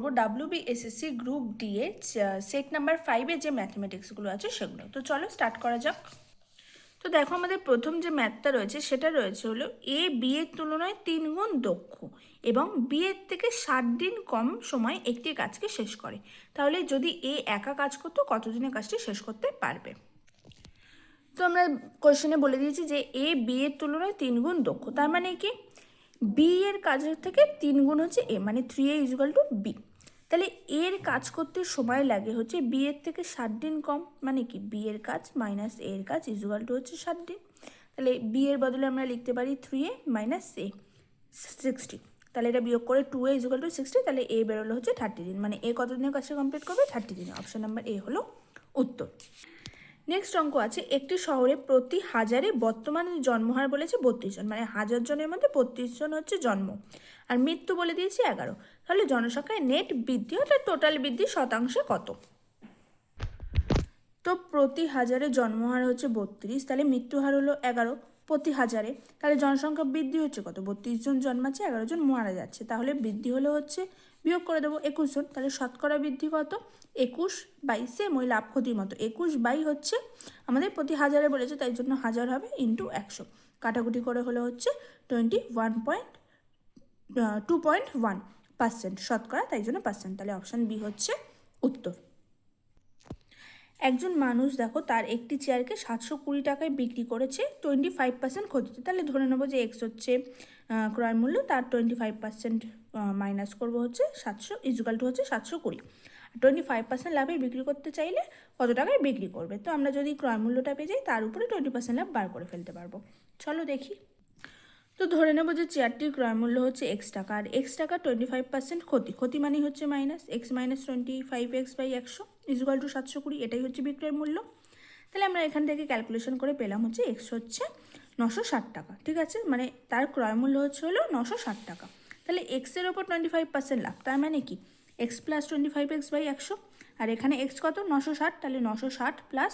করব WBSSC group D এর set number 5 এর যে ম্যাথমেটিক্সগুলো আছে সেগুলো। তো চলো স্টার্ট করা যাক। তো দেখো আমাদের প্রথম যে ম্যাথটা রয়েছে সেটা রয়েছে হলো এ বি এর তুলনায় 3 গুণ দক্ষ এবং বি এর থেকে 60 দিন কম সময় একটি কাজকে শেষ করে। তাহলে যদি এ একা কাজ করতো কতদিনে কাজটি শেষ করতে পারবে? তো আমরা কোয়েশ্চেনে বলে দিয়েছি যে এ বি এর তুলনায় 3 গুণ দক্ষ, তার মানে কি বি এর কাজের থেকে 3 গুণ হচ্ছে এ, মানে 3a ইজুয়াল টু বি। তাহলে এর কাজ করতে সময় লাগে হচ্ছে বি এর থেকে 60 দিন কম, মানে কি বি এর কাজ মাইনাস এ এর কাজ ইজুয়াল টু হচ্ছে 60 দিন। তাহলে বি এর বদলে আমরা লিখতে পারি 3a মাইনাস এ 60। তাহলে এটা বিয়োগ করে 2a ইজুয়াল টু 60, তাহলে এ বেরোলো হচ্ছে 30 দিন, মানে এ কতদিনের কাজটা কমপ্লিট করবে? 30 দিনে। অপশন নাম্বার এ হলো উত্তর। নেক্সট অঙ্ক আছে, একটি শহরে প্রতি হাজারে বর্তমানে জন্মহার বলেছে 32 জন, মানে 1000 জনের মধ্যে 32 জন হচ্ছে জন্ম, আর মৃত্যু বলে দিয়েছি 11। তাহলে জনসংখ্যায় নেট বৃদ্ধি অর্থাৎ টোটাল বৃদ্ধি শতাংশে কত? তো প্রতি হাজারে জন্মহার হচ্ছে 32, তাহলে মৃত্যুহার হলো 11 প্রতি হাজারে। তাহলে জনসংখ্যা বৃদ্ধি হচ্ছে কত? 32 জন জন্মাচ্ছে, 11 জন মারা যাচ্ছে, তাহলে বৃদ্ধি হলো হচ্ছে বিয়োগ করে দেবো 21 জন। তাহলে শতকরা বৃদ্ধি কত? 21/, সেম ওই লাভ ক্ষতির মতো 21 হচ্ছে আমাদের প্রতি হাজারে বলেছে, তাই জন্য 1000 হবে ইন্টু 100, কাটাকুটি করে হলো হচ্ছে 2.1% শতকরা, তাই জন্য পার্সেন্ট। তাহলে অপশান বি হচ্ছে উত্তর। একজন মানুষ দেখো তার একটি চেয়ারকে 720 টাকায় বিক্রি করেছে 25% ক্ষতিতে। তাহলে ধরে নেবো যে এক্স হচ্ছে ক্রয় মূল্য, তার 25% মাইনাস করবো হচ্ছে 700 ইজুকাল টু হচ্ছে 720। 25% লাভে বিক্রি করতে চাইলে কত টাকায় বিক্রি করবে? তো আমরা যদি ক্রয় মূল্যটা পেয়ে যাই তার উপরে 20% লাভ বার করে ফেলতে পারবো। চলো দেখি। তো ধরে নেবো যে চেয়ারটির ক্রয় মূল্য হচ্ছে এক্স টাকা, আর এক্স টাকা 25% ক্ষতি মানে হচ্ছে minus x minus 25x/100 is equal to 720, এটাই হচ্ছে বিক্রয়ের মূল্য। তাহলে আমরা এখান থেকে ক্যালকুলেশন করে পেলাম হচ্ছে এক্স হচ্ছে 960 টাকা, ঠিক আছে, মানে তার ক্রয় মূল্য হচ্ছে হলো 960 টাকা। তাহলে এক্সের ওপর 25% লাভ, তার মানে কি এক্স প্লাস 25x/100, আর এখানে এক্স কত? 960, তাহলে 960 প্লাস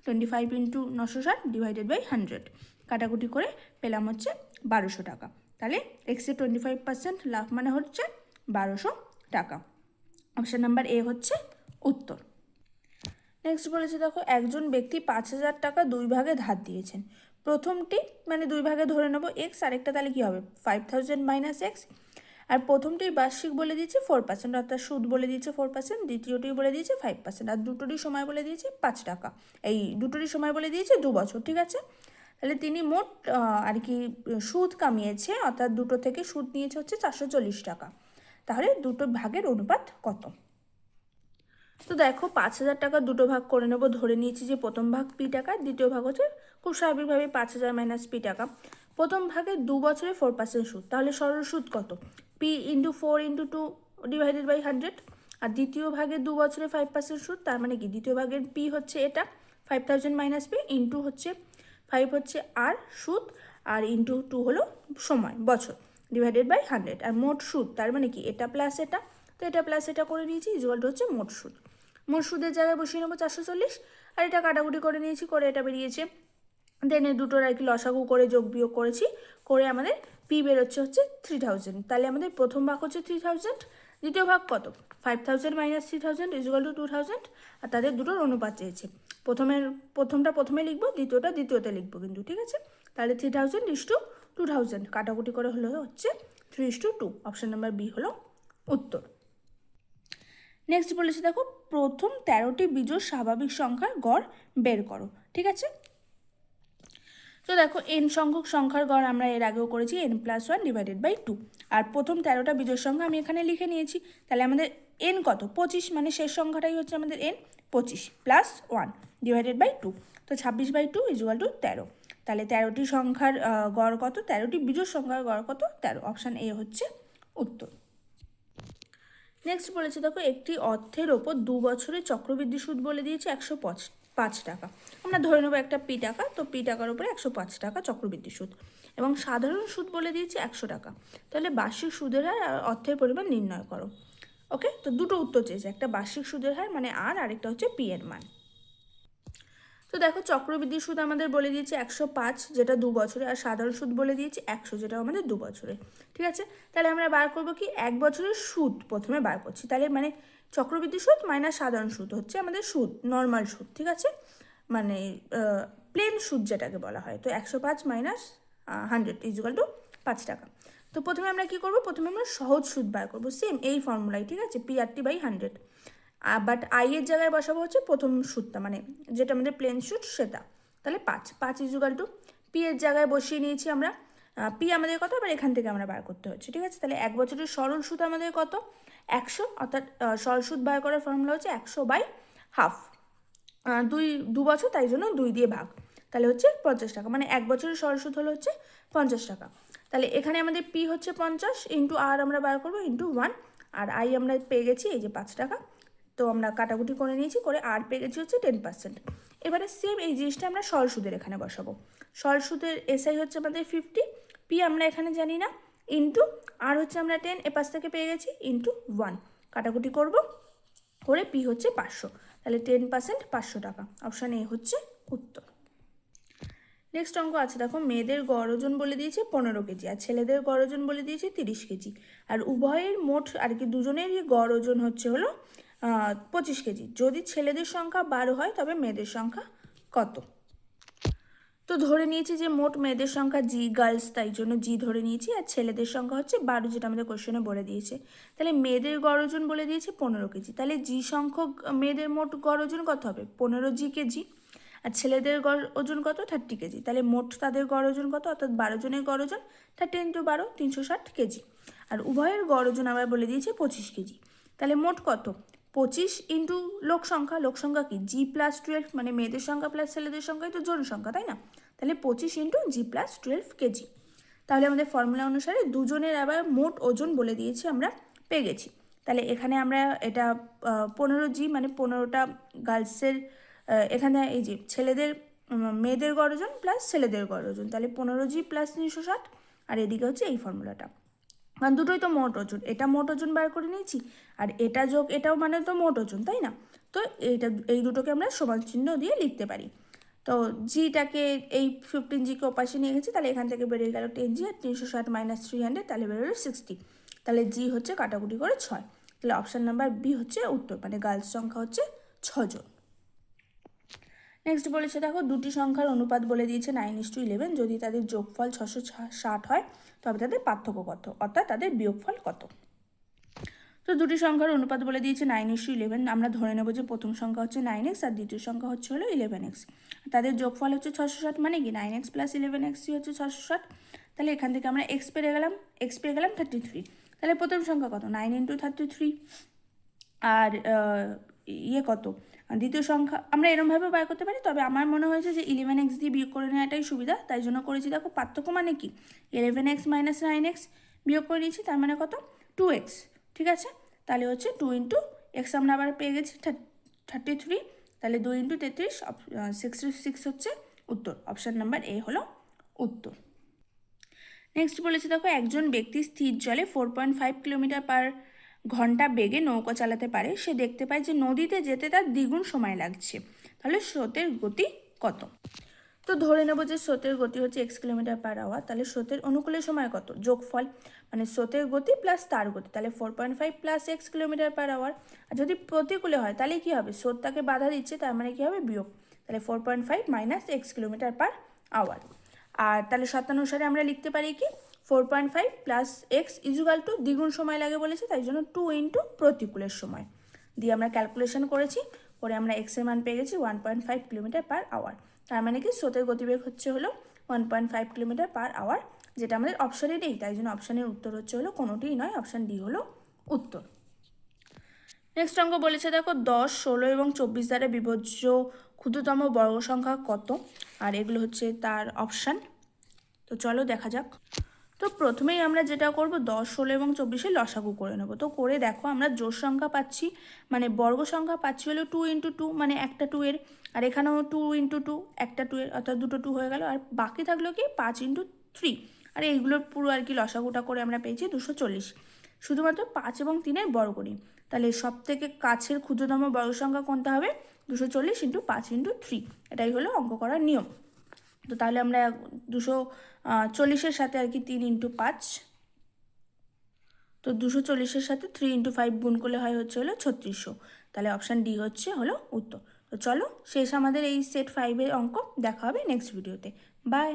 25 ইন্টু 960 ডিভাইডেড বাই 100, কাটাকুটি করে পেলাম হচ্ছে 1200 টাকা। তাহলে এক্সের 25% লাভ মানে হচ্ছে 1200 টাকা। অপশান নাম্বার এ হচ্ছে উত্তর। নেক্সট বলেছে দেখো, একজন ব্যক্তি 5000 টাকা দুই ভাগে ধার দিয়েছেন। প্রথমটি মানে দুই ভাগে ধরে নেবো এক্স, আরেকটা তাহলে কী হবে 5000 মাইনাস এক্স। আর প্রথমটির বার্ষিক বলে দিয়েছে 4%, অর্থাৎ সুদ বলে দিয়েছে 4%, দ্বিতীয়টি বলে দিয়েছে 5%, আর দুটোরই সময় বলে দিয়েছে 5 টাকা, এই দুটোরই সময় বলে দিয়েছে 2 বছর, ঠিক আছে। তাহলে তিনি মোট আর কি সুদ কামিয়েছে, অর্থাৎ দুটো থেকে সুদ নিয়েছে হচ্ছে 440 টাকা। তাহলে দুটো ভাগের অনুপাত কত? তো দেখো 5000 টাকা দুটো ভাগ করে নেবো, ধরে নিয়েছি যে প্রথম ভাগ পি টাকা, দ্বিতীয় ভাগ হচ্ছে খুব স্বাভাবিকভাবে 5000 মাইনাস পি টাকা। প্রথম ভাগে 2 বছরে 4% সুদ, তাহলে সরল সুদ কত? P into 4 into 2 divided by 100। আর দ্বিতীয় ভাগে 2 বছরে 5% সুদ, তার মানে কি দ্বিতীয় ভাগের পি হচ্ছে এটা 5000 মাইনাস পি ইন্টু হচ্ছে 5 হচ্ছে আর সুদ, আর ইন্টু 2 হলো সময় বছর ডিভাইডেড বাই 100, আর মোট সুদ তার মানে কি এটা প্লাস এটা, তো এটা প্লাস এটা করে নিয়েছি ইজুয়াল টু হচ্ছে মোট সুদ। মোট সুদের জায়গায় বসিয়ে নেবো 440, আর এটা কাটাকুটি করে নিয়েছি, করে এটা বেরিয়েছে। দেন এই দুটোর আর কি লসাগু করে যোগ বিয়োগ করেছি, করে আমাদের পি বেরোচ্ছে হচ্ছে 3000। তাহলে আমাদের প্রথম ভাগ হচ্ছে 3000, দ্বিতীয় ভাগ কত 5000 মাইনাস 3000 ইজুয়াল টু 2000, আর তাদের দুটোর অনুপাত চেয়েছে। প্রথমটা প্রথমে লিখবো, দ্বিতীয়টা দ্বিতীয়তে লিখবো কিন্তু, ঠিক আছে। তাহলে 3000:2000 কাটাকুটি করে হলো হচ্ছে 3:2। অপশান নাম্বার বি হলো উত্তর। নেক্সট বলেছে দেখো, প্রথম 13টি বিজোড় স্বাভাবিক সংখ্যার গড় বের করো, ঠিক আছে। তো দেখো এন সংখ্যক সংখ্যার গড় আমরা এর আগেও করেছি n+1 ডিভাইডেড বাই 2, আর প্রথম 13টা বিজোড় সংখ্যা আমি এখানে লিখে নিয়েছি। তাহলে আমাদের n কত 25, মানে শেষ সংখ্যাটাই হচ্ছে আমাদের n 25 প্লাস 1 ডিভাইডেড বাই 2, তো 26/2 ইজুয়াল টু 13। তাহলে 13টি সংখ্যার গড় কত? 13টি বিজোড় সংখ্যার গড় কত? 13। অপশান এ হচ্ছে উত্তর। নেক্সট বলেছে দেখো, একটি অর্থের ওপর 2 বছরের চক্রবৃদ্ধি সুদ বলে দিয়েছে 105 টাকা। আমরা ধরে নেবো একটা পি টাকা, তো পি টাকার উপরে 105 টাকা চক্রবৃদ্ধি সুদ, এবং সাধারণ সুদ বলে দিয়েছে 100 টাকা। তাহলে বার্ষিক সুদের হার আর অর্থের পরিমাণ নির্ণয় করো। ওকে, তো দুটো উত্তর চেয়েছে, একটা বার্ষিক সুদের হার মানে আর, আরেকটা হচ্ছে পি এর মান। তো দেখো চক্রবৃদ্ধি সুদ আমাদের বলে দিয়েছে 105, যেটা 2 বছরে, আর সাধারণ সুদ বলে দিয়েছে 100, যেটা আমাদের 2 বছরে। ঠিক আছে, তাহলে আমরা বার করবো কি 1 বছরের সুদ প্রথমে বার করছি। তাহলে মানে চক্রবৃদ্ধি সুদ মাইনাস সাধারণ সুদ হচ্ছে আমাদের সুদ, নর্মাল সুদ। ঠিক আছে, মানে প্লেন সুদ যেটাকে বলা হয়। তো 105 মাইনাস 100 ইকুয়াল টু 5 টাকা। তো প্রথমে আমরা কি করব, প্রথমে আমরা সহজ সুদ বার করবো, সেম এই ফর্মুলাই। ঠিক আছে, PRT/100, বাট আই এর জায়গায় বসাবো হচ্ছে প্রথম সুদটা, মানে যেটা আমাদের প্লেন সুদ সেটা। তাহলে 5 ইকুয়াল টু পি এর জায়গায় বসিয়ে নিয়েছি আমরা। পি আমাদের কত, আবার এখান থেকে আমরা বার করতে হচ্ছে। ঠিক আছে, তাহলে 1 বছরের সরল সুদ আমাদের কত, 100, অর্থাৎ সরল সুদ বার করার ফর্মুলা হচ্ছে 100/½ 2 বছর, তাই জন্য 2 দিয়ে ভাগ, তাহলে হচ্ছে 50 টাকা। মানে 1 বছরের সরল সুদ হলো হচ্ছে 50 টাকা। তাহলে এখানে আমাদের পি হচ্ছে 50 ইন্টু আর আমরা বার করবো ইন্টু 1, আর আই আমরা পেয়ে গেছি এই যে 5 টাকা। তো আমরা কাটাকুটি করে নিয়েছি, করে আর পেয়ে গেছি হচ্ছে 10%। এবারে সেম এই জিনিসটা আমরা সরল সুদের এখানে বসাবো। সরল সুদের এসআই হচ্ছে আমাদের 50, পি আমরা এখানে জানি না, ইন্টু আর হচ্ছে আমরা 10 এ পাশ থেকে পেয়ে গেছি, ইন্টু 1, কাটাকুটি করব করে পি হচ্ছে 500, তাহলে 10% 500 টাকা। অপশান এ হচ্ছে উত্তর। নেক্সট অঙ্ক আছে দেখো, মেয়েদের গড় ওজন বলে দিয়েছে 15 কেজি, আর ছেলেদের গড় ওজন বলে দিয়েছে 30 কেজি, আর উভয়ের মোট আর কি দুজনেরই গড় ওজন হচ্ছে হলো 25 কেজি। যদি ছেলেদের সংখ্যা 12 হয় তবে মেয়েদের সংখ্যা কত? তো ধরে নিয়েছি যে মোট মেয়েদের সংখ্যা জি, গার্লস, তাই জন্য জি ধরে নিয়েছি, আর ছেলেদের সংখ্যা হচ্ছে 12, যেটা আমাদের কোশ্চেনে বলে দিয়েছে। তাহলে মেয়েদের গড় ওজন বলে দিয়েছে 15 কেজি, তাহলে জি সংখ্যক মেয়েদের মোট গড় ওজন কত হবে, 15 জি কেজি, আর ছেলেদের গড় ওজন কত, 30 কেজি। তাহলে মোট তাদের গড় ওজন কত, অর্থাৎ 12 জনের গড় ওজন 30 × 12 360 কেজি, আর উভয়ের গড় ওজন আবার বলে দিয়েছে 25 কেজি। তাহলে মোট কত, 25 ইন্টু লোক সংখ্যা, লোক সংখ্যা কি জি প্লাস 12, মানে মেয়েদের সংখ্যা প্লাস ছেলেদের সংখ্যাই তো জন সংখ্যা, তাই না? তাহলে 25 ইন্টু জি প্লাস 12 কেজি। তাহলে আমাদের ফর্মুলা অনুসারে দুজনের আবার মোট ওজন বলে দিয়েছি, আমরা পেয়ে গেছি। তাহলে এখানে আমরা এটা 15 জি, মানে 15টা গার্লসের, এখানে এই যে ছেলেদের মেয়েদের গড় ওজন প্লাস ছেলেদের গড় ওজন, তাহলে 15 জি প্লাস 360, আর এদিকে হচ্ছে এই ফর্মুলাটা, কারণ দুটোই তো মোট ওজন, এটা মোট ওজন বার করে নিয়েছি, আর এটা যোগ এটাও মানে তো মোট ওজন, তাই না? তো এই দুটোকে আমরা সমান চিহ্ন দিয়ে লিখতে পারি। তো জিটাকে এই 15 জিকে ওপাশে নিয়ে গেছি, তাহলে এখান থেকে বেরিয়ে গেল 10 জি, আর 360 মাইনাস 300, তাহলে বেরোলো 60, তাহলে জি হচ্ছে কাটাকুটি করে 6, তাহলে অপশান নাম্বার বি হচ্ছে উত্তর, মানে গার্লস সংখ্যা হচ্ছে 6 জন। নেক্সট বলেছে দেখো, দুটি সংখ্যার অনুপাত বলে দিয়েছে 9:11, যদি তাদের যোগফল 660 হয় তবে তাদের পার্থক্য কত, অর্থাৎ তাদের বিয়োগফল কত? তো দুটি সংখ্যার অনুপাত বলে দিয়েছে 9:11, আমরা ধরে নেব যে প্রথম সংখ্যা হচ্ছে 9x আর দ্বিতীয় সংখ্যা হচ্ছে হলো 11x, তাদের যোগফল হচ্ছে 660, মানে কি 9x প্লাস 11x হচ্ছে 660। তাহলে এখান থেকে আমরা x পেয়ে গেলাম 33, তাহলে প্রথম সংখ্যা কত, 9 × 33, আর ইয়ে কত, দ্বিতীয় সংখ্যা আমরা এরমভাবে বার করতে পারি, তবে আমার মনে হয়েছে যে 11x দিয়ে বিয়োগ করে নেওয়াটাই সুবিধা, তাই জন্য করেছি। দেখো পার্থক্য মানে কি, 11x মাইনাস 9x বিয়োগ করে নিয়েছি, তার মানে কত, 2x। ঠিক আছে, তাহলে হচ্ছে 2 × x আমরা আবার পেয়ে গেছি 33, তাহলে 2 × 33 66 হচ্ছে উত্তর, অপশান নাম্বার এ হলো উত্তর। নেক্সট বলেছে দেখো, একজন ব্যক্তি স্থির জলে 4.5 কিলোমিটার/ঘন্টা বেগে নৌকা চালাতে পারে, সে দেখতে পায় যে নদীতে যেতে তার দ্বিগুণ সময় লাগছে, তাহলে স্রোতের গতি কত? তো ধরে নেব যে স্রোতের গতি হচ্ছে x কিলোমিটার/আওয়ার, তাহলে স্রোতের অনুকূলে সময় কত, যোগফল, মানে স্রোতের গতি প্লাস তার গতি, তাহলে 4.5 প্লাস x কিলোমিটার/আওয়ার। আর যদি প্রতিকূলে হয় তাহলে কি হবে, স্রোত তাকে বাধা দিচ্ছে, তার মানে কি হবে, বিয়োগ, তাহলে 4.5 মাইনাস x কিলোমিটার/আওয়ার। আর তাহলে শর্তানুসারে আমরা লিখতে পারি কি, 4.5 প্লাস এক্স ইজুগাল টু দ্বিগুণ সময় লাগে বলেছে, তাই জন্য 2 × প্রতিকূলের সময় দিয়ে আমরা ক্যালকুলেশন করেছি, করে আমরা এক্সের মান পেয়ে গেছি 1.5 কিলোমিটার/আওয়ার। তার মানে কি স্রোতের গতিবেগ হচ্ছে হলো 1.5 কিলোমিটার/আওয়ার, যেটা আমাদের অপশানে নেই, তাই জন্য অপশানের উত্তর হচ্ছে হলো কোনোটিই নয়, অপশান ডি হলো উত্তর। নেক্সট অঙ্ক বলেছে দেখো, 10, 16 এবং 24 দ্বারা বিভাজ্য ক্ষুদ্রতম বর্গ সংখ্যা কত, আর এগুলো হচ্ছে তার অপশান। তো চলো দেখা যাক। তো প্রথমেই আমরা যেটা করব, 10, 16 এবং 24-এর লসাগু করে নেব। তো করে দেখো, আমরা জোড় সংখ্যা পাচ্ছি, মানে বর্গ সংখ্যা পাচ্ছি হলো 2 × 2, মানে একটা 2 এর, আর এখানেও 2 × 2 একটা 2 এর, অর্থাৎ দুটো 2 হয়ে গেল, আর বাকি থাকলো কি 5 × 3, আর এইগুলোর পুরো আর কি লসাগুটা করে আমরা পেয়েছি 240। শুধুমাত্র 5 এবং 3-এর বর্গ নিই, তাহলে সব থেকে কাছের ক্ষুদ্রতম বর্গ সংখ্যা কোনটা হবে? 240 × 5 × 3, এটাই হলো অঙ্ক করার নিয়ম। তো তাহলে আমরা 240-এর সাথে আর কি 3 × 5, তো 240-এর সাথে 3 × 5 গুণ করলে হলো 3600। তাহলে অপশান ডি হলো উত্তর। তো চলো শেষ আমাদের এই সেট 5-এর অঙ্ক। দেখা হবে নেক্সট ভিডিওতে। বাই।